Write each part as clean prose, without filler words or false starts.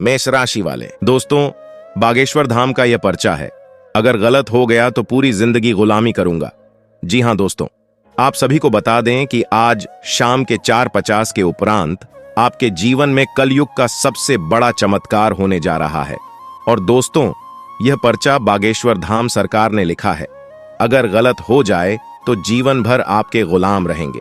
मेष राशि वाले दोस्तों, बागेश्वर धाम का यह पर्चा है। अगर गलत हो गया तो पूरी जिंदगी गुलामी करूंगा। जी हां दोस्तों, आप सभी को बता दें कि आज शाम के 4:50 के उपरांत आपके जीवन में कलयुग का सबसे बड़ा चमत्कार होने जा रहा है। और दोस्तों, यह पर्चा बागेश्वर धाम सरकार ने लिखा है। अगर गलत हो जाए तो जीवन भर आपके गुलाम रहेंगे।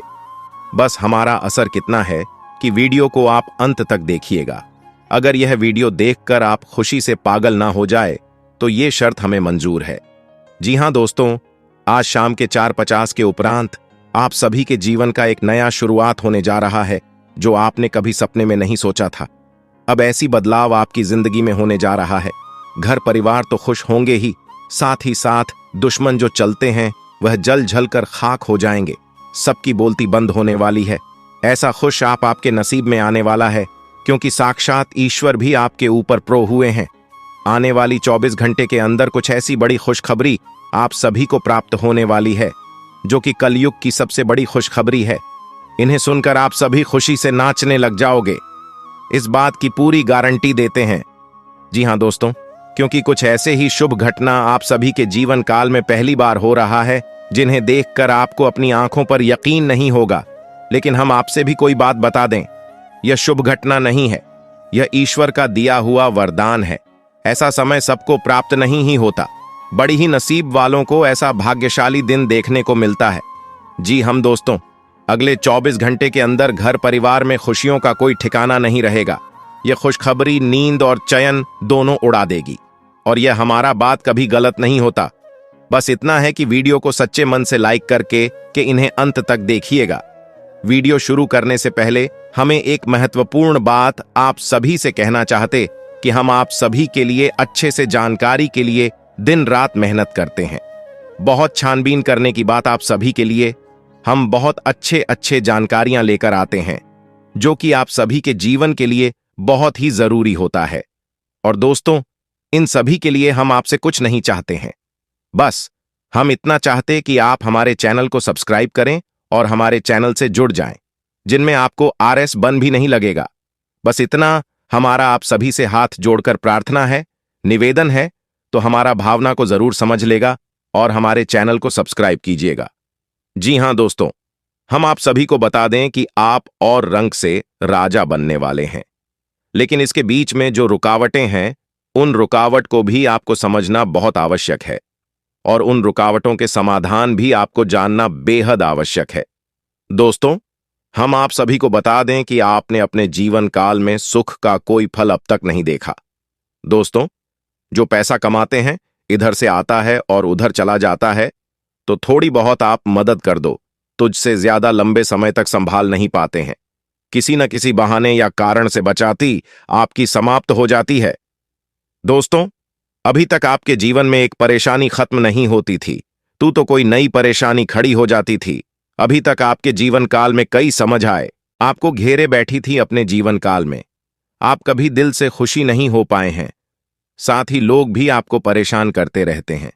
बस हमारा असर कितना है कि वीडियो को आप अंत तक देखिएगा। अगर यह वीडियो देखकर आप खुशी से पागल ना हो जाए तो ये शर्त हमें मंजूर है। जी हां दोस्तों, आज शाम के 4:50 के उपरांत आप सभी के जीवन का एक नया शुरुआत होने जा रहा है, जो आपने कभी सपने में नहीं सोचा था। अब ऐसी बदलाव आपकी जिंदगी में होने जा रहा है। घर परिवार तो खुश होंगे ही साथ दुश्मन जो चलते हैं वह जल जल कर खाक हो जाएंगे। सबकी बोलती बंद होने वाली है। ऐसा खुश आप आपके नसीब में आने वाला है, क्योंकि साक्षात ईश्वर भी आपके ऊपर प्रो हुए हैं। आने वाली 24 घंटे के अंदर कुछ ऐसी बड़ी खुशखबरी आप सभी को प्राप्त होने वाली है, जो कि कलयुग की सबसे बड़ी खुशखबरी है। इन्हें सुनकर आप सभी खुशी से नाचने लग जाओगे। इस बात की पूरी गारंटी देते हैं। जी हां दोस्तों, क्योंकि कुछ ऐसे ही शुभ घटना आप सभी के जीवन काल में पहली बार हो रहा है, जिन्हें देखकर आपको अपनी आंखों पर यकीन नहीं होगा। लेकिन हम आपसे भी कोई बात बता दें, यह शुभ घटना नहीं है, यह ईश्वर का दिया हुआ वरदान है। ऐसा समय सबको प्राप्त नहीं ही होता। बड़ी ही नसीब वालों को ऐसा भाग्यशाली दिन देखने को मिलता है। जी हम दोस्तों, अगले 24 घंटे के अंदर घर परिवार में खुशियों का कोई ठिकाना नहीं रहेगा। यह खुशखबरी नींद और चयन दोनों उड़ा देगी। और यह हमारा बात कभी गलत नहीं होता। बस इतना है कि वीडियो को सच्चे मन से लाइक करके इन्हें अंत तक देखिएगा। वीडियो शुरू करने से पहले हमें एक महत्वपूर्ण बात आप सभी से कहना चाहते कि हम आप सभी के लिए अच्छे से जानकारी के लिए दिन रात मेहनत करते हैं। बहुत छानबीन करने की बात आप सभी के लिए हम बहुत अच्छे जानकारियां लेकर आते हैं, जो कि आप सभी के जीवन के लिए बहुत ही जरूरी होता है। और दोस्तों, इन सभी के लिए हम आपसे कुछ नहीं चाहते हैं। बस हम इतना चाहते कि आप हमारे चैनल को सब्सक्राइब करें और हमारे चैनल से जुड़ जाएं, जिनमें आपको RS बन भी नहीं लगेगा। बस इतना हमारा आप सभी से हाथ जोड़कर प्रार्थना है, निवेदन है, तो हमारा भावना को जरूर समझ लेगा और हमारे चैनल को सब्सक्राइब कीजिएगा। जी हां दोस्तों, हम आप सभी को बता दें कि आप और रंग से राजा बनने वाले हैं। लेकिन इसके बीच में जो रुकावटें हैं, उन रुकावट को भी आपको समझना बहुत आवश्यक है। और उन रुकावटों के समाधान भी आपको जानना बेहद आवश्यक है। दोस्तों, हम आप सभी को बता दें कि आपने अपने जीवन काल में सुख का कोई फल अब तक नहीं देखा। दोस्तों, जो पैसा कमाते हैं इधर से आता है और उधर चला जाता है, तो थोड़ी बहुत आप मदद कर दो, तुझसे ज्यादा लंबे समय तक संभाल नहीं पाते हैं। किसी न किसी बहाने या कारण से बचाती आपकी समाप्त हो जाती है। दोस्तों, अभी तक आपके जीवन में एक परेशानी खत्म नहीं होती थी, तो कोई नई परेशानी खड़ी हो जाती थी। अभी तक आपके जीवन काल में कई समझ आए आपको घेरे बैठी थी अपने जीवन काल में। आप कभी दिल से खुशी नहीं हो पाए हैं। साथ ही लोग भी आपको परेशान करते रहते हैं।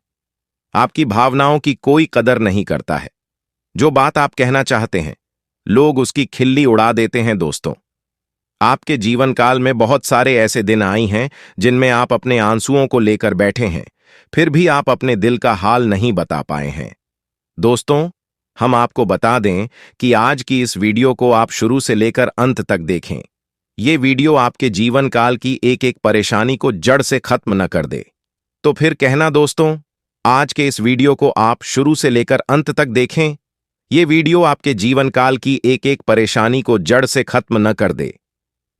आपकी भावनाओं की कोई कदर नहीं करता है। जो बात आप कहना चाहते हैं, लोग उसकी खिल्ली उड़ा देते हैं। दोस्तों, आपके जीवन काल में बहुत सारे ऐसे दिन आई हैं जिनमें आप अपने आंसुओं को लेकर बैठे हैं, फिर भी आप अपने दिल का हाल नहीं बता पाए हैं। दोस्तों, हम आपको बता दें कि आज की इस वीडियो को आप शुरू से लेकर अंत तक देखें। ये वीडियो आपके जीवन काल की एक एक परेशानी को जड़ से खत्म न कर दे। तो फिर कहना दोस्तों, आज के इस वीडियो को आप शुरू से लेकर अंत तक देखें। ये वीडियो आपके जीवन काल की एक एक परेशानी को जड़ से खत्म न कर दे।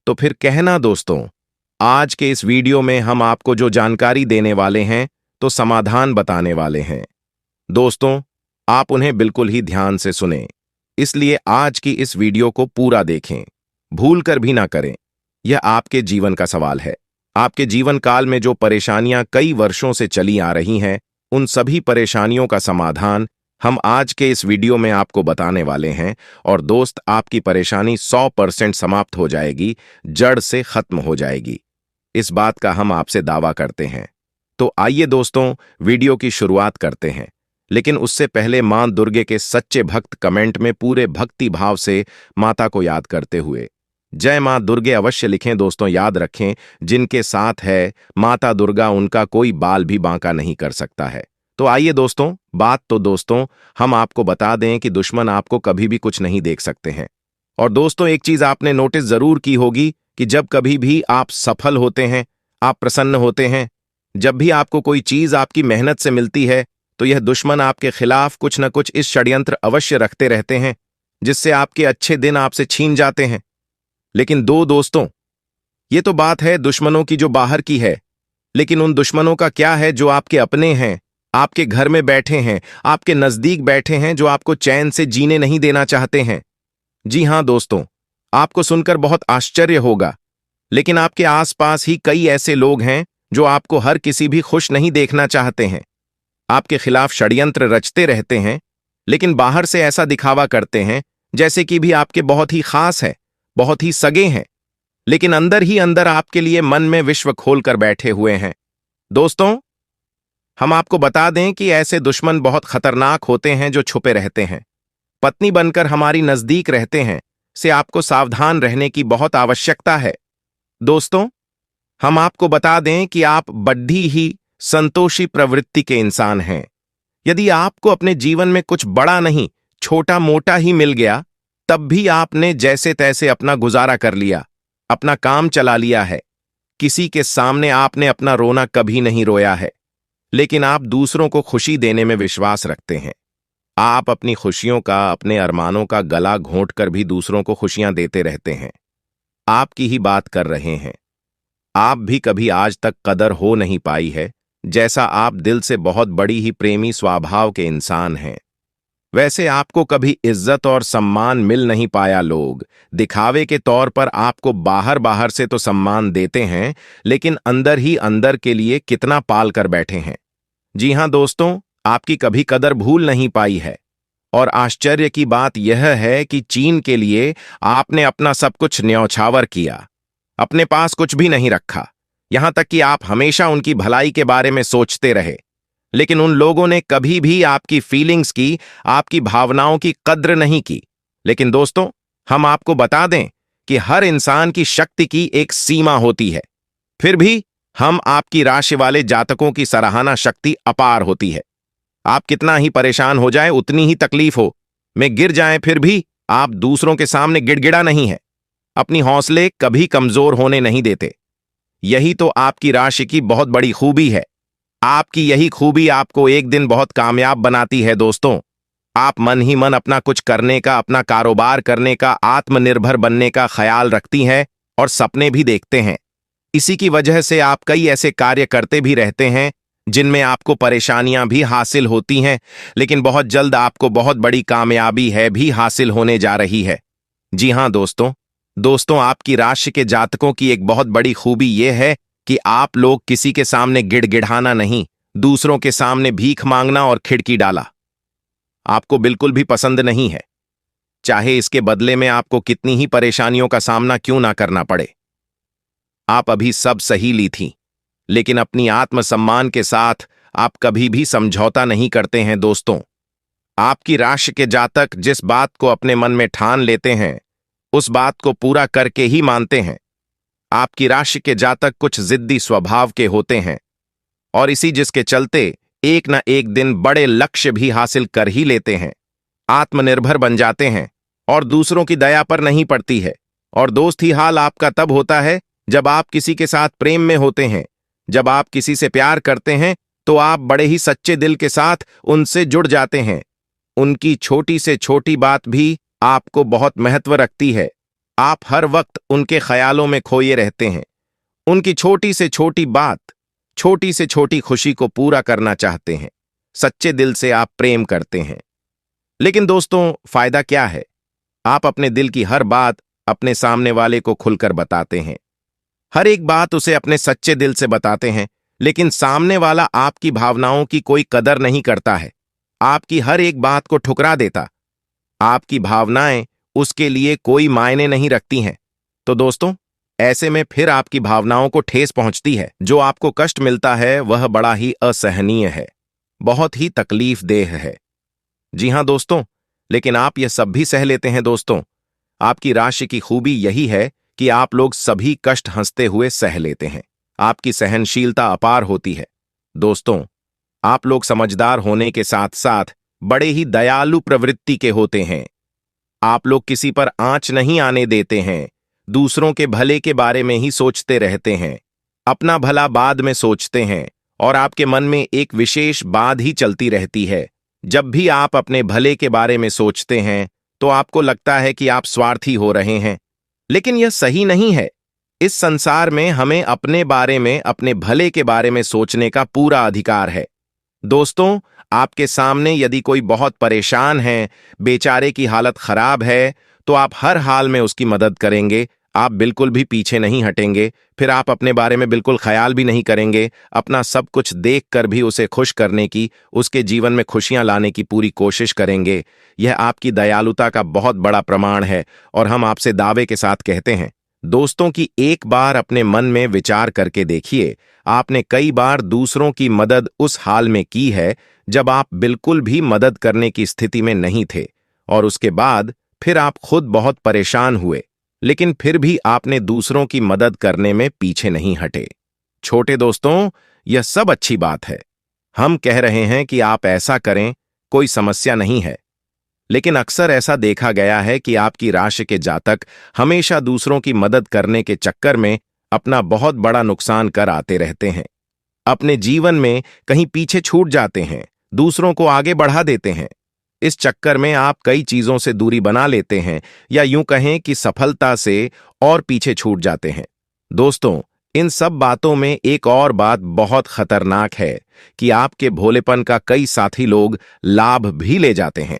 तो फिर कहना दोस्तों, आज के इस वीडियो में हम आपको जो जानकारी देने वाले हैं, तो समाधान बताने वाले हैं। दोस्तों, आप उन्हें बिल्कुल ही ध्यान से सुनें। इसलिए आज की इस वीडियो को पूरा देखें, भूल कर भी ना करें। यह आपके जीवन का सवाल है। आपके जीवन काल में जो परेशानियां कई वर्षों से चली आ रही हैं, उन सभी परेशानियों का समाधान हम आज के इस वीडियो में आपको बताने वाले हैं। और दोस्त, आपकी परेशानी 100% समाप्त हो जाएगी, जड़ से खत्म हो जाएगी। इस बात का हम आपसे दावा करते हैं। तो आइए दोस्तों, वीडियो की शुरुआत करते हैं। लेकिन उससे पहले मां दुर्गे के सच्चे भक्त कमेंट में पूरे भक्ति भाव से माता को याद करते हुए जय मां दुर्गे अवश्य लिखें दोस्तों, याद रखें जिनके साथ है माता दुर्गा उनका कोई बाल भी बांका नहीं कर सकता है। तो आइए दोस्तों, बात तो दोस्तों हम आपको बता दें कि दुश्मन आपको कभी भी कुछ नहीं देख सकते हैं। और दोस्तों एक चीज आपने नोटिस जरूर की होगी कि जब कभी भी आप सफल होते हैं, आप प्रसन्न होते हैं, जब भी आपको कोई चीज आपकी मेहनत से मिलती है, तो यह दुश्मन आपके खिलाफ कुछ न कुछ इस षड्यंत्र अवश्य रखते रहते हैं, जिससे आपके अच्छे दिन आपसे छीन जाते हैं। लेकिन दोस्तों, ये तो बात है दुश्मनों की जो बाहर की है, लेकिन उन दुश्मनों का क्या है जो आपके अपने हैं, आपके घर में बैठे हैं, आपके नजदीक बैठे हैं, जो आपको चैन से जीने नहीं देना चाहते हैं। जी हां दोस्तों, आपको सुनकर बहुत आश्चर्य होगा, लेकिन आपके आसपास ही कई ऐसे लोग हैं जो आपको हर किसी भी खुश नहीं देखना चाहते हैं, आपके खिलाफ षड्यंत्र रचते रहते हैं, लेकिन बाहर से ऐसा दिखावा करते हैं जैसे कि भी आपके बहुत ही खास है, बहुत ही सगे हैं, लेकिन अंदर ही अंदर आपके लिए मन में विश्व खोलकर बैठे हुए हैं। दोस्तों, हम आपको बता दें कि ऐसे दुश्मन बहुत खतरनाक होते हैं जो छुपे रहते हैं, पत्नी बनकर हमारी नजदीक रहते हैं, से आपको सावधान रहने की बहुत आवश्यकता है। दोस्तों, हम आपको बता दें कि आप बड्ढी ही संतोषी प्रवृत्ति के इंसान हैं। यदि आपको अपने जीवन में कुछ बड़ा नहीं, छोटा मोटा ही मिल गया, तब भी आपने जैसे तैसे अपना गुजारा कर लिया, अपना काम चला लिया है। किसी के सामने आपने अपना रोना कभी नहीं रोया है, लेकिन आप दूसरों को खुशी देने में विश्वास रखते हैं। आप अपनी खुशियों का, अपने अरमानों का गला घोंटकर भी दूसरों को खुशियां देते रहते हैं। आपकी ही बात कर रहे हैं। आप भी कभी आज तक कदर हो नहीं पाई है, जैसा आप दिल से बहुत बड़ी ही प्रेमी स्वभाव के इंसान हैं। वैसे आपको कभी इज्जत और सम्मान मिल नहीं पाया। लोग दिखावे के तौर पर आपको बाहर बाहर से तो सम्मान देते हैं, लेकिन अंदर ही अंदर के लिए कितना पाल कर बैठे हैं। जी हां दोस्तों, आपकी कभी कदर भूल नहीं पाई है। और आश्चर्य की बात यह है कि चीन के लिए आपने अपना सब कुछ न्यौछावर किया, अपने पास कुछ भी नहीं रखा, यहां तक कि आप हमेशा उनकी भलाई के बारे में सोचते रहे, लेकिन उन लोगों ने कभी भी आपकी फीलिंग्स की, आपकी भावनाओं की कद्र नहीं की। लेकिन दोस्तों, हम आपको बता दें कि हर इंसान की शक्ति की एक सीमा होती है, फिर भी हम आपकी राशि वाले जातकों की सराहना शक्ति अपार होती है। आप कितना ही परेशान हो जाए, उतनी ही तकलीफ हो में गिर जाएं, फिर भी आप दूसरों के सामने गिड़गिड़ा नहीं है, अपनी हौसले कभी कमजोर होने नहीं देते। यही तो आपकी राशि की बहुत बड़ी खूबी है। आपकी यही खूबी आपको एक दिन बहुत कामयाब बनाती है। दोस्तों, आप मन ही मन अपना कुछ करने का, अपना कारोबार करने का, आत्मनिर्भर बनने का ख्याल रखती हैं और सपने भी देखते हैं। इसी की वजह से आप कई ऐसे कार्य करते भी रहते हैं जिनमें आपको परेशानियां भी हासिल होती हैं, लेकिन बहुत जल्द आपको बहुत बड़ी कामयाबी है भी हासिल होने जा रही है। जी हां दोस्तों, आपकी राशि के जातकों की एक बहुत बड़ी खूबी यह है कि आप लोग किसी के सामने गिड़गिड़ाना नहीं, दूसरों के सामने भीख मांगना और खिड़की डाला आपको बिल्कुल भी पसंद नहीं है, चाहे इसके बदले में आपको कितनी ही परेशानियों का सामना क्यों ना करना पड़े। आप अभी सब सही ली थी, लेकिन अपनी आत्मसम्मान के साथ आप कभी भी समझौता नहीं करते हैं। दोस्तों, आपकी राशि के जातक जिस बात को अपने मन में ठान लेते हैं, उस बात को पूरा करके ही मानते हैं। आपकी राशि के जातक कुछ जिद्दी स्वभाव के होते हैं, और इसी जिसके चलते एक न एक दिन बड़े लक्ष्य भी हासिल कर ही लेते हैं, आत्मनिर्भर बन जाते हैं और दूसरों की दया पर नहीं पड़ती है। और दोस्त ही हाल आपका तब होता है जब आप किसी के साथ प्रेम में होते हैं। जब आप किसी से प्यार करते हैं तो आप बड़े ही सच्चे दिल के साथ उनसे जुड़ जाते हैं। उनकी छोटी से छोटी बात भी आपको बहुत महत्व रखती है। आप हर वक्त उनके ख्यालों में खोए रहते हैं। उनकी छोटी से छोटी बात, छोटी से छोटी खुशी को पूरा करना चाहते हैं। सच्चे दिल से आप प्रेम करते हैं। लेकिन दोस्तों, फायदा क्या है? आप अपने दिल की हर बात अपने सामने वाले को खुलकर बताते हैं, हर एक बात उसे अपने सच्चे दिल से बताते हैं, लेकिन सामने वाला आपकी भावनाओं की कोई कदर नहीं करता है, आपकी हर एक बात को ठुकरा देता। आपकी भावनाएं उसके लिए कोई मायने नहीं रखती हैं। तो दोस्तों, ऐसे में फिर आपकी भावनाओं को ठेस पहुंचती है। जो आपको कष्ट मिलता है वह बड़ा ही असहनीय है, बहुत ही तकलीफ देह है। जी हां दोस्तों, लेकिन आप यह सब भी सह लेते हैं। दोस्तों, आपकी राशि की खूबी यही है कि आप लोग सभी कष्ट हंसते हुए सह लेते हैं। आपकी सहनशीलता अपार होती है। दोस्तों, आप लोग समझदार होने के साथ साथ बड़े ही दयालु प्रवृत्ति के होते हैं। आप लोग किसी पर आंच नहीं आने देते हैं। दूसरों के भले के बारे में ही सोचते रहते हैं। अपना भला बाद में सोचते हैं और आपके मन में एक विशेष बात ही चलती रहती है। जब भी आप अपने भले के बारे में सोचते हैं तो आपको लगता है कि आप स्वार्थी हो रहे हैं, लेकिन यह सही नहीं है। इस संसार में हमें अपने बारे में, अपने भले के बारे में सोचने का पूरा अधिकार है। दोस्तों, आपके सामने यदि कोई बहुत परेशान है, बेचारे की हालत खराब है, तो आप हर हाल में उसकी मदद करेंगे। आप बिल्कुल भी पीछे नहीं हटेंगे। फिर आप अपने बारे में बिल्कुल ख्याल भी नहीं करेंगे। अपना सब कुछ देखकर भी उसे खुश करने की, उसके जीवन में खुशियां लाने की पूरी कोशिश करेंगे। यह आपकी दयालुता का बहुत बड़ा प्रमाण है और हम आपसे दावे के साथ कहते हैं। दोस्तों की एक बार अपने मन में विचार करके देखिए, आपने कई बार दूसरों की मदद उस हाल में की है जब आप बिल्कुल भी मदद करने की स्थिति में नहीं थे, और उसके बाद फिर आप खुद बहुत परेशान हुए, लेकिन फिर भी आपने दूसरों की मदद करने में पीछे नहीं हटे। छोटे दोस्तों, यह सब अच्छी बात है। हम कह रहे हैं कि आप ऐसा करें, कोई समस्या नहीं है। लेकिन अक्सर ऐसा देखा गया है कि आपकी राशि के जातक हमेशा दूसरों की मदद करने के चक्कर में अपना बहुत बड़ा नुकसान कर आते रहते हैं। अपने जीवन में कहीं पीछे छूट जाते हैं, दूसरों को आगे बढ़ा देते हैं। इस चक्कर में आप कई चीजों से दूरी बना लेते हैं, या यूं कहें कि सफलता से और पीछे छूट जाते हैं। दोस्तों, इन सब बातों में एक और बात बहुत खतरनाक है कि आपके भोलेपन का कई साथी लोग लाभ भी ले जाते हैं।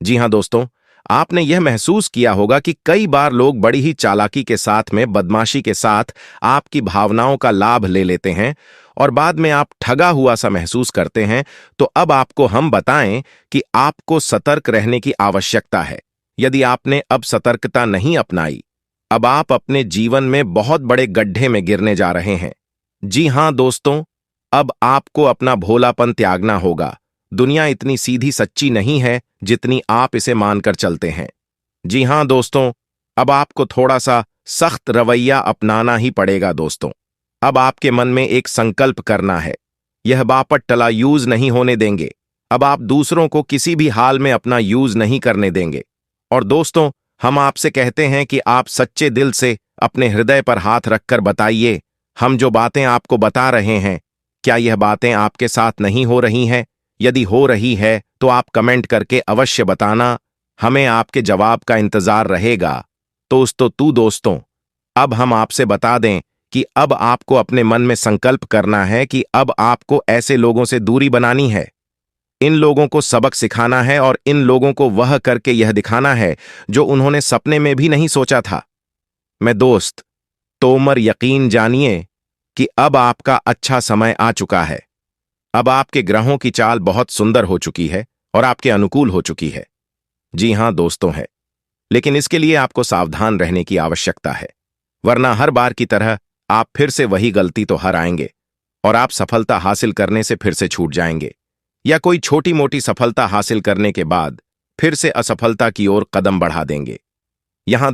जी हां दोस्तों, आपने यह महसूस किया होगा कि कई बार लोग बड़ी ही चालाकी के साथ में, बदमाशी के साथ आपकी भावनाओं का लाभ ले लेते हैं और बाद में आप ठगा हुआ सा महसूस करते हैं। तो अब आपको हम बताएं कि आपको सतर्क रहने की आवश्यकता है। यदि आपने अब सतर्कता नहीं अपनाई, अब आप अपने जीवन में बहुत बड़े गड्ढे में गिरने जा रहे हैं। जी हां दोस्तों, अब आपको अपना भोलापन त्यागना होगा। दुनिया इतनी सीधी सच्ची नहीं है जितनी आप इसे मानकर चलते हैं। जी हां दोस्तों, अब आपको थोड़ा सा सख्त रवैया अपनाना ही पड़ेगा। दोस्तों, अब आपके मन में एक संकल्प करना है। यह बापट टला यूज नहीं होने देंगे। अब आप दूसरों को किसी भी हाल में अपना यूज नहीं करने देंगे। और दोस्तों, हम आपसे कहते हैं कि आप सच्चे दिल से अपने हृदय पर हाथ रखकर बताइए, हम जो बातें आपको बता रहे हैं, क्या यह बातें आपके साथ नहीं हो रही हैं? यदि हो रही है तो आप कमेंट करके अवश्य बताना। हमें आपके जवाब का इंतजार रहेगा। दोस्तों, अब हम आपसे बता दें कि अब आपको अपने मन में संकल्प करना है कि अब आपको ऐसे लोगों से दूरी बनानी है। इन लोगों को सबक सिखाना है और इन लोगों को वह करके यह दिखाना है जो उन्होंने सपने में भी नहीं सोचा था। मैं दोस्त तोमर, यकीन जानिए कि अब आपका अच्छा समय आ चुका है। अब आपके ग्रहों की चाल बहुत सुंदर हो चुकी है और आपके अनुकूल हो चुकी है। जी हां दोस्तों, है। लेकिन इसके लिए आपको सावधान रहने की आवश्यकता है, वरना हर बार की तरह आप फिर से वही गलती तो हर आएंगे और आप सफलता हासिल करने से फिर से छूट जाएंगे, या कोई छोटी मोटी सफलता हासिल करने के बाद फिर से असफलता की ओर कदम बढ़ा देंगे। यहां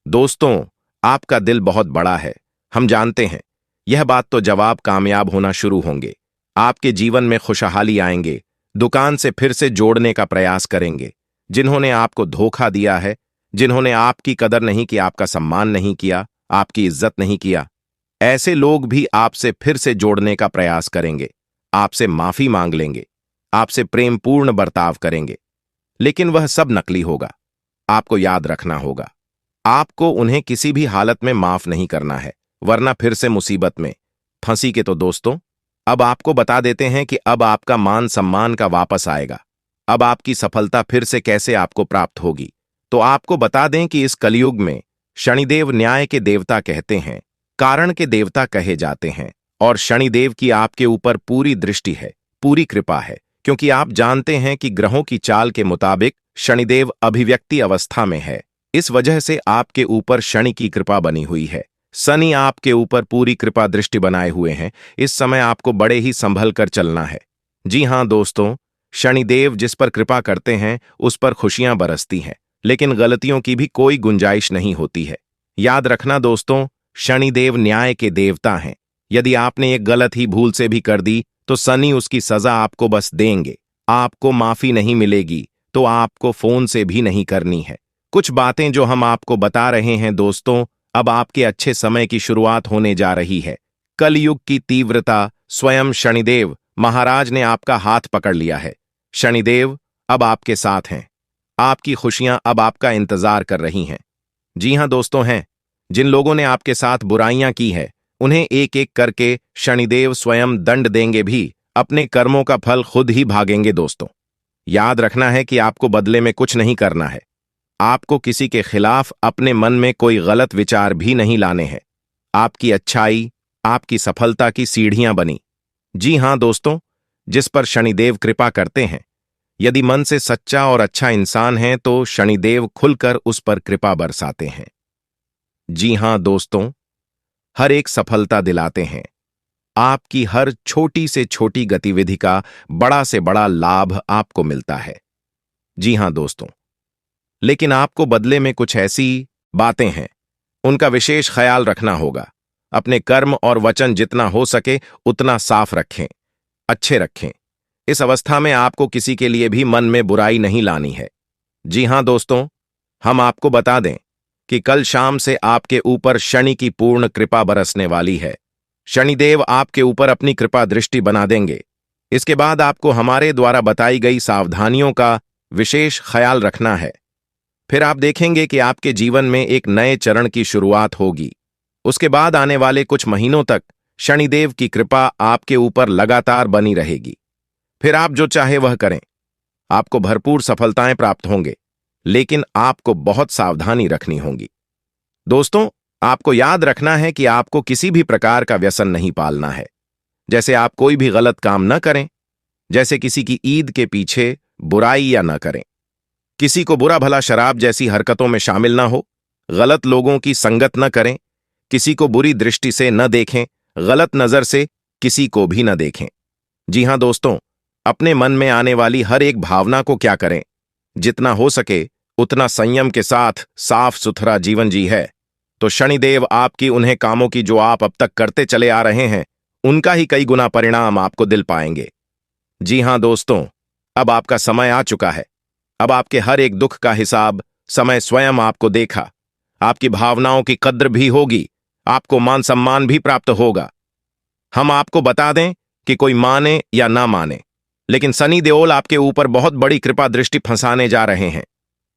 दोस्तों, आपका दिल बहुत बड़ा है। हम जानते हैं। यह बात तो जब आप कामयाब होना शुरू होंगे, आपके जीवन में खुशहाली आएंगे, दुकान से फिर से जोड़ने का प्रयास करेंगे। जिन्होंने आपको धोखा दिया है, जिन्होंने आपकी कदर नहीं की, आपका सम्मान नहीं किया, आपकी इज्जत नहीं किया, ऐसे लोग भी आपसे फिर से जोड़ने का प्रयास करेंगे, आपसे माफी मांग लेंगे, आपसे प्रेमपूर्ण बर्ताव करेंगे। लेकिन वह सब नकली होगा। आपको याद रखना होगा, आपको उन्हें किसी भी हालत में माफ नहीं करना है, वरना फिर से मुसीबत में फंसी के। तो दोस्तों, अब आपको बता देते हैं कि अब आपका मान सम्मान का वापस आएगा। अब आपकी सफलता फिर से कैसे आपको प्राप्त होगी। तो आपको बता दें कि इस कलयुग में शनिदेव न्याय के देवता कहते हैं, कारण के देवता कहे जाते हैं, और शनिदेव की आपके ऊपर पूरी दृष्टि है, पूरी कृपा है, क्योंकि आप जानते हैं कि ग्रहों की चाल के मुताबिक शनिदेव अभिव्यक्ति अवस्था में है। इस वजह से आपके ऊपर शनि की कृपा बनी हुई है। शनि आपके ऊपर पूरी कृपा दृष्टि बनाए हुए हैं। इस समय आपको बड़े ही संभल कर चलना है। जी हां दोस्तों, शनिदेव जिस पर कृपा करते हैं उस पर खुशियां बरसती हैं। लेकिन गलतियों की भी कोई गुंजाइश नहीं होती है। याद रखना दोस्तों, शनिदेव न्याय के देवता हैं। यदि आपने एक गलत ही भूल से भी कर दी तो शनि उसकी सजा आपको बस देंगे। आपको माफी नहीं मिलेगी तो आपको फोन से भी नहीं करनी है। कुछ बातें जो हम आपको बता रहे हैं दोस्तों, अब आपके अच्छे समय की शुरुआत होने जा रही है। कलयुग की तीव्रता, स्वयं शनिदेव महाराज ने आपका हाथ पकड़ लिया है। शनिदेव अब आपके साथ हैं। आपकी खुशियां अब आपका इंतजार कर रही हैं। जी हां दोस्तों, हैं जिन लोगों ने आपके साथ बुराइयां की है, उन्हें एक एक करके शनिदेव स्वयं दंड देंगे भी, अपने कर्मों का फल खुद ही भागेंगे दोस्तों। याद रखना है कि आपको बदले में कुछ नहीं करना है। आपको किसी के खिलाफ अपने मन में कोई गलत विचार भी नहीं लाने हैं। आपकी अच्छाई आपकी सफलता की सीढ़ियां बनी। जी हां दोस्तों, जिस पर शनिदेव कृपा करते हैं, यदि मन से सच्चा और अच्छा इंसान है तो शनिदेव खुलकर उस पर कृपा बरसाते हैं। जी हां दोस्तों, हर एक सफलता दिलाते हैं। आपकी हर छोटी से छोटी गतिविधि का बड़ा से बड़ा लाभ आपको मिलता है। जी हां दोस्तों, लेकिन आपको बदले में कुछ ऐसी बातें हैं, उनका विशेष ख्याल रखना होगा। अपने कर्म और वचन जितना हो सके उतना साफ रखें, अच्छे रखें। इस अवस्था में आपको किसी के लिए भी मन में बुराई नहीं लानी है। जी हां दोस्तों, हम आपको बता दें कि कल शाम से आपके ऊपर शनि की पूर्ण कृपा बरसने वाली है। शनिदेव आपके ऊपर अपनी कृपा दृष्टि बना देंगे। इसके बाद आपको हमारे द्वारा बताई गई सावधानियों का विशेष ख्याल रखना है। फिर आप देखेंगे कि आपके जीवन में एक नए चरण की शुरुआत होगी। उसके बाद आने वाले कुछ महीनों तक शनिदेव की कृपा आपके ऊपर लगातार बनी रहेगी। फिर आप जो चाहे वह करें, आपको भरपूर सफलताएं प्राप्त होंगे, लेकिन आपको बहुत सावधानी रखनी होगी। दोस्तों, आपको याद रखना है कि आपको किसी भी प्रकार का व्यसन नहीं पालना है। जैसे आप कोई भी गलत काम न करें, जैसे किसी की ईद के पीछे बुराई या न करें, किसी को बुरा भला शराब जैसी हरकतों में शामिल न हो, गलत लोगों की संगत न करें, किसी को बुरी दृष्टि से न देखें, गलत नजर से किसी को भी न देखें। जी हां दोस्तों, अपने मन में आने वाली हर एक भावना को क्या करें, जितना हो सके उतना संयम के साथ साफ सुथरा जीवन जी है, तो शनिदेव आपकी उन्हें कामों की जो आप अब तक करते चले आ रहे हैं, उनका ही कई गुना परिणाम आपको दिल पाएंगे। जी हां दोस्तों, अब आपका समय आ चुका है। अब आपके हर एक दुख का हिसाब समय स्वयं आपको देखा। आपकी भावनाओं की कद्र भी होगी, आपको मान सम्मान भी प्राप्त होगा। हम आपको बता दें कि कोई माने या ना माने, लेकिन सनी देओल आपके ऊपर बहुत बड़ी कृपा दृष्टि फंसाने जा रहे हैं।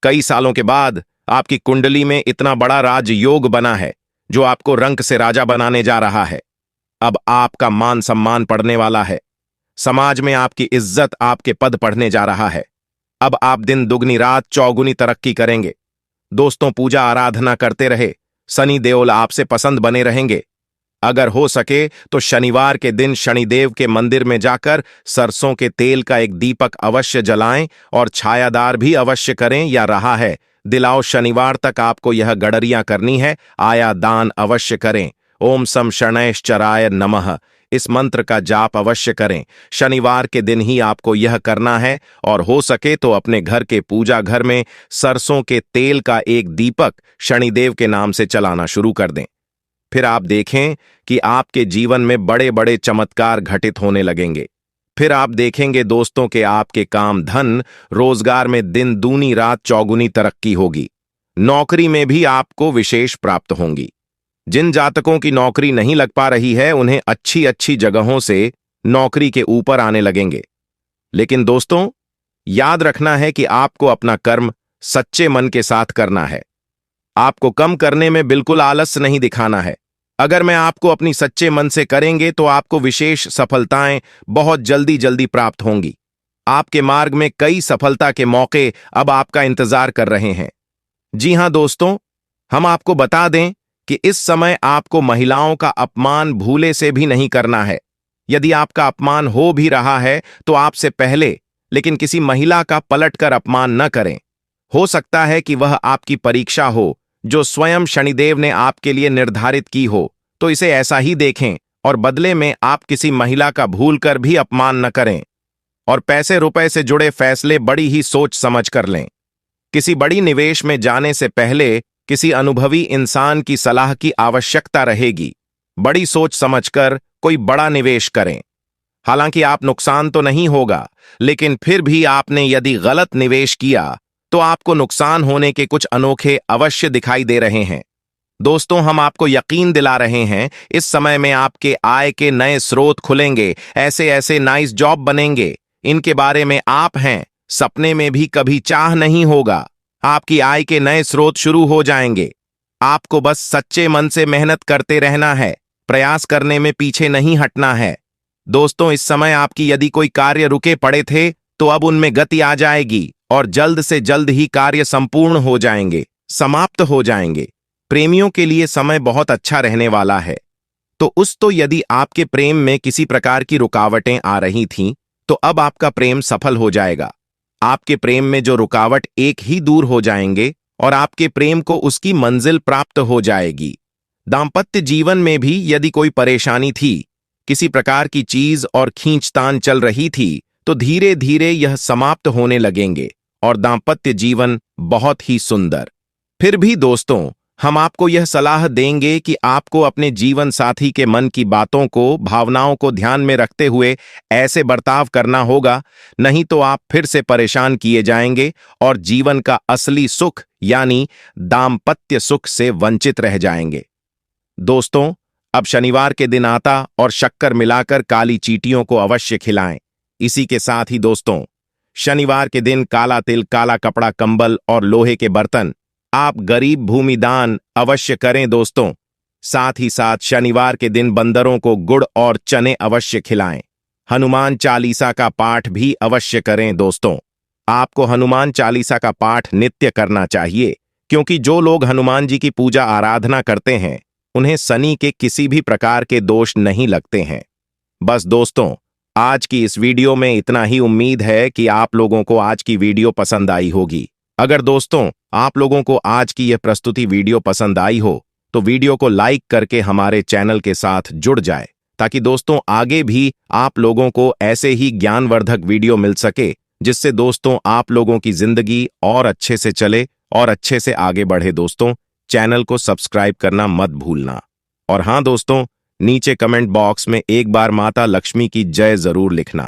कई सालों के बाद आपकी कुंडली में इतना बड़ा राजयोग बना है जो आपको रंक से राजा बनाने जा रहा है। अब आपका मान सम्मान पड़ने वाला है। समाज में आपकी इज्जत, आपके पद पढ़ने जा रहा है। अब आप दिन दुगनी रात चौगुनी तरक्की करेंगे। दोस्तों, पूजा आराधना करते रहे, सनी देओल आपसे पसंद बने रहेंगे। अगर हो सके तो शनिवार के दिन शनिदेव के मंदिर में जाकर सरसों के तेल का एक दीपक अवश्य जलाएं और छायादार भी अवश्य करें। या रहा है दिलाओ, शनिवार तक आपको यह गडरियां करनी है, आया दान अवश्य करें। ओम सम शनैश्चराय नमः, इस मंत्र का जाप अवश्य करें। शनिवार के दिन ही आपको यह करना है, और हो सके तो अपने घर के पूजा घर में सरसों के तेल का एक दीपक शनिदेव के नाम से चलाना शुरू कर दें। फिर आप देखें कि आपके जीवन में बड़े बड़े चमत्कार घटित होने लगेंगे। फिर आप देखेंगे दोस्तों के आपके काम धन रोजगार में दिन दूनी रात चौगुनी तरक्की होगी। नौकरी में भी आपको विशेष प्राप्त होंगी। जिन जातकों की नौकरी नहीं लग पा रही है, उन्हें अच्छी अच्छी जगहों से नौकरी के ऊपर आने लगेंगे। लेकिन दोस्तों, याद रखना है कि आपको अपना कर्म सच्चे मन के साथ करना है। आपको कम करने में बिल्कुल आलस्य नहीं दिखाना है। अगर मैं आपको अपनी सच्चे मन से करेंगे तो आपको विशेष सफलताएं बहुत जल्दी जल्दी प्राप्त होंगी। आपके मार्ग में कई सफलता के मौके अब आपका इंतजार कर रहे हैं। जी हां दोस्तों, हम आपको बता दें कि इस समय आपको महिलाओं का अपमान भूले से भी नहीं करना है। यदि आपका अपमान हो भी रहा है तो आपसे पहले लेकिन किसी महिला का पलटकर अपमान न करें। हो सकता है कि वह आपकी परीक्षा हो जो स्वयं शनिदेव ने आपके लिए निर्धारित की हो, तो इसे ऐसा ही देखें और बदले में आप किसी महिला का भूलकर भी अपमान न करें। और पैसे रुपए से जुड़े फैसले बड़ी ही सोच समझ कर लें। किसी बड़ी निवेश में जाने से पहले किसी अनुभवी इंसान की सलाह की आवश्यकता रहेगी। बड़ी सोच समझकर कोई बड़ा निवेश करें। हालांकि आप नुकसान तो नहीं होगा, लेकिन फिर भी आपने यदि गलत निवेश किया तो आपको नुकसान होने के कुछ अनोखे अवश्य दिखाई दे रहे हैं। दोस्तों, हम आपको यकीन दिला रहे हैं, इस समय में आपके आय के नए स्रोत खुलेंगे, ऐसे ऐसे नाइस जॉब बनेंगे, इनके बारे में आप हैं सपने में भी कभी चाह नहीं होगा। आपकी आय के नए स्रोत शुरू हो जाएंगे। आपको बस सच्चे मन से मेहनत करते रहना है, प्रयास करने में पीछे नहीं हटना है। दोस्तों, इस समय आपकी यदि कोई कार्य रुके पड़े थे तो अब उनमें गति आ जाएगी और जल्द से जल्द ही कार्य संपूर्ण हो जाएंगे, समाप्त हो जाएंगे। प्रेमियों के लिए समय बहुत अच्छा रहने वाला है। तो यदि आपके प्रेम में किसी प्रकार की रुकावटें आ रही थीं, तो अब आपका प्रेम सफल हो जाएगा। आपके प्रेम में जो रुकावट एक ही दूर हो जाएंगे और आपके प्रेम को उसकी मंजिल प्राप्त हो जाएगी। दांपत्य जीवन में भी यदि कोई परेशानी थी, किसी प्रकार की चीज और खींचतान चल रही थी, तो धीरे धीरे यह समाप्त होने लगेंगे और दांपत्य जीवन बहुत ही सुंदर। फिर भी दोस्तों, हम आपको यह सलाह देंगे कि आपको अपने जीवन साथी के मन की बातों को, भावनाओं को ध्यान में रखते हुए ऐसे बर्ताव करना होगा, नहीं तो आप फिर से परेशान किए जाएंगे और जीवन का असली सुख यानी दांपत्य सुख से वंचित रह जाएंगे। दोस्तों, अब शनिवार के दिन आता और शक्कर मिलाकर काली चींटियों को अवश्य खिलाएं। इसी के साथ ही दोस्तों, शनिवार के दिन काला तिल, काला कपड़ा, कंबल और लोहे के बर्तन आप गरीब भूमि दान अवश्य करें दोस्तों। साथ ही साथ शनिवार के दिन बंदरों को गुड़ और चने अवश्य खिलाएं। हनुमान चालीसा का पाठ भी अवश्य करें दोस्तों। आपको हनुमान चालीसा का पाठ नित्य करना चाहिए, क्योंकि जो लोग हनुमान जी की पूजा आराधना करते हैं उन्हें शनि के किसी भी प्रकार के दोष नहीं लगते हैं। बस दोस्तों, आज की इस वीडियो में इतना ही। उम्मीद है कि आप लोगों को आज की वीडियो पसंद आई होगी। अगर दोस्तों आप लोगों को आज की यह प्रस्तुति वीडियो पसंद आई हो तो वीडियो को लाइक करके हमारे चैनल के साथ जुड़ जाए, ताकि दोस्तों आगे भी आप लोगों को ऐसे ही ज्ञानवर्धक वीडियो मिल सके, जिससे दोस्तों आप लोगों की जिंदगी और अच्छे से चले और अच्छे से आगे बढ़े। दोस्तों, चैनल को सब्सक्राइब करना मत भूलना। और हाँ दोस्तों, नीचे कमेंट बॉक्स में एक बार माता लक्ष्मी की जय जरूर लिखना।